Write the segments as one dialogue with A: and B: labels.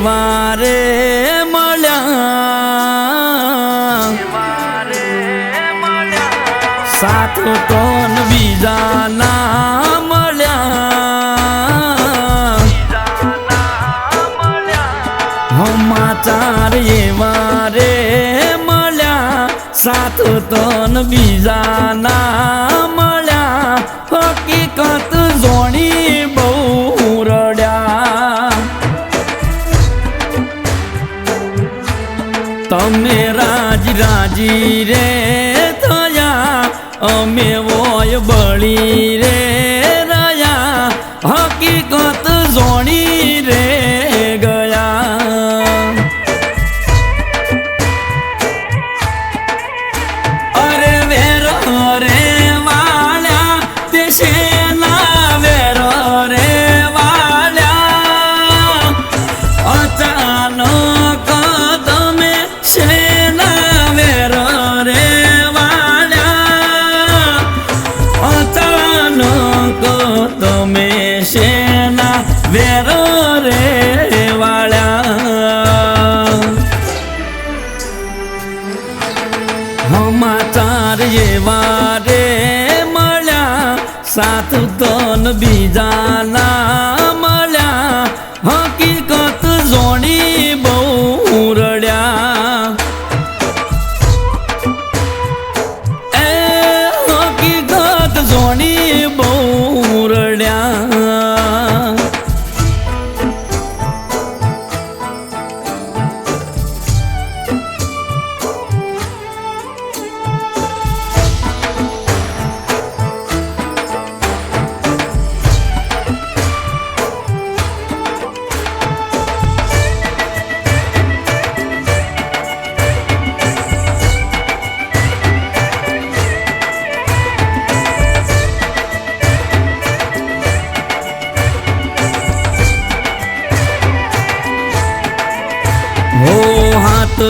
A: એવા રે મળ્યા સાથ તો બીજા ના મળ્યા સમાચાર એવા રે મળ્યા સાથ તો બીજા ના મળ્યા હકીકત જોણી બહુ રડ્યા તમે રાજી રે થયા અમે વોય બળી રે રહ્યા હકીકત જોણી રે ગયા અરે વેરો રે વાળ્યા તે શેના વેરો રે વાળ્યા અચાનક તમે શેના વેરો રે તમે શેના વેરો રે વાળ્યા સમાચાર એવા રે મળ્યા સાથ તન બીજા ના મળ્યા હકીકત જોણી બહુ રડ્યા એ હકીકત જોણી બહુ હો હાથ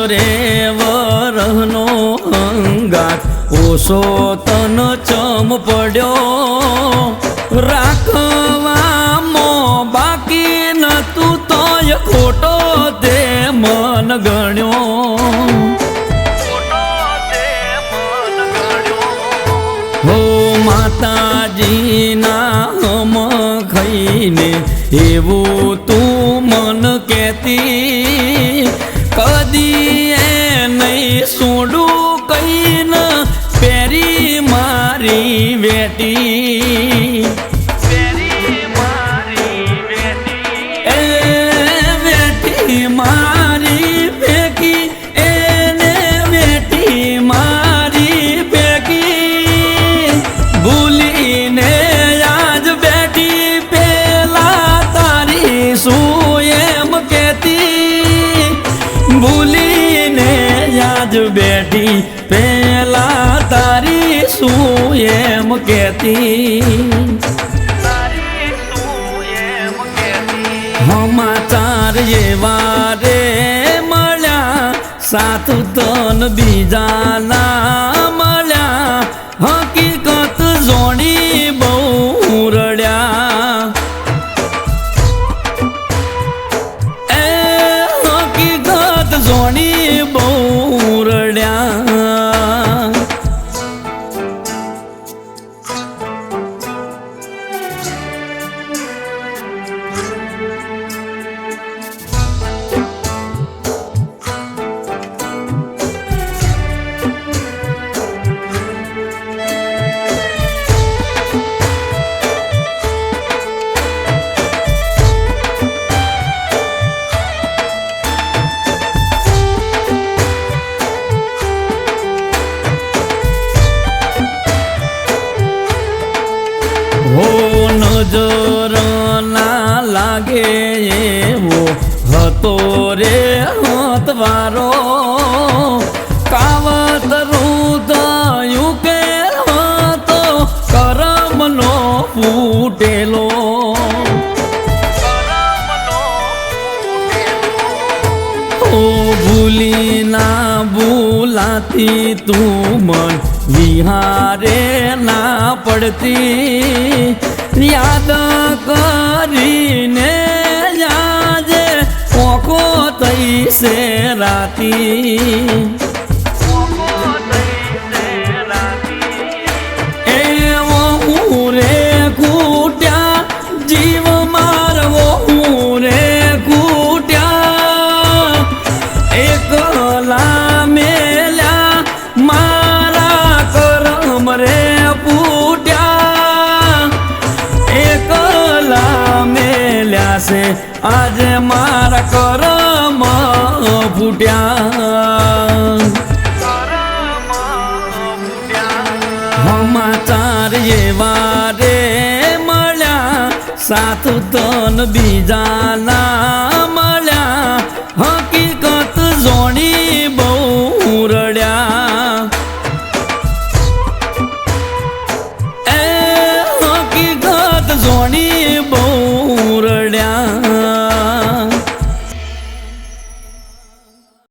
A: રે વરહનો અંગાત ઓછો તન ચમ પડ્યો રાખવામાં બાકી નતું તોય ખોટો તે મન ગણ્યો હો માતાજીના હમ ખાઈને એવું તું મન કહેતી કદી એ નહીં સોડું કહીને પેરી મારી વેટી એ વેટી મારી ફેંકી એને વેટી મારી ફેંકી ભૂલીને આજ બેઠી પેલા તારી શું એમ કહેતી ભૂલીને આજ બેઠી પેલા તારી શું એમ કહેતી સમાચાર એવા રે મળ્યા સાથ તન બીજા ના મળ્યા હકીકત જોણી બહુ રડ્યા એ હકીકત જોણી બહુ રડ્યા હો નજર ના લાગે એવો હતો રે હતવારો કાવતરું થયું કે હતો કરમનો ફૂટેલો ઓ ભૂલી ના ભૂલાતી તું મન વિહારે ના પડતી યાદ કરીને આજે તૈસે રાતી એવો હું રે કૂટ્યા જીવ મારવો હું રે કૂટ્યા એકલા મેલ્યા મારા કરમ રે ફૂટ્યા એકલા મેલ્યા છે આજે મારા કરમ ફૂટ્યા સમાચાર એવા રે મળ્યા સાત તન બીજાના